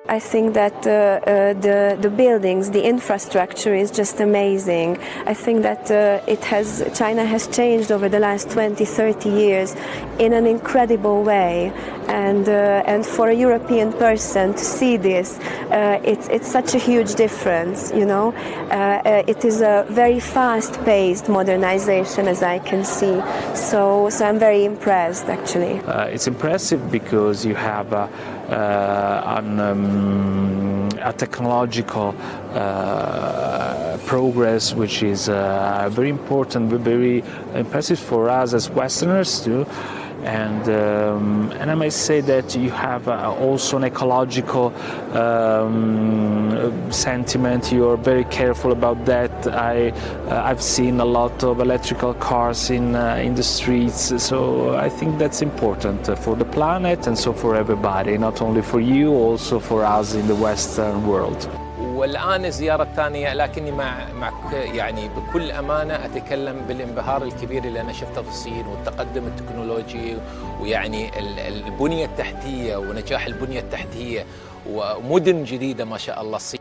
I think that the buildings, the infrastructure is just amazing. I think that China has changed over the last 20-30 years in an incredible way. And for a European person to see this, it's such a huge difference, you know. It is a very fast-paced modernization, as I can see. So I'm very impressed, actually. It's impressive because you have a technological progress which is very important, very impressive for us as Westerners too. And I might say that you have also an ecological sentiment. You are very careful about that. I've seen a lot of electrical cars in the streets, so I think that's important for the planet and so for everybody, not only for you, also for us in the Western world. والآن الزيارة الثانية، لكني معك يعني بكل أمانة أتكلم بالانبهار الكبير اللي أنا شفته في الصين والتقدم التكنولوجي، ويعني البنية التحتية ونجاح البنية التحتية ومدن جديدة ما شاء الله. الصين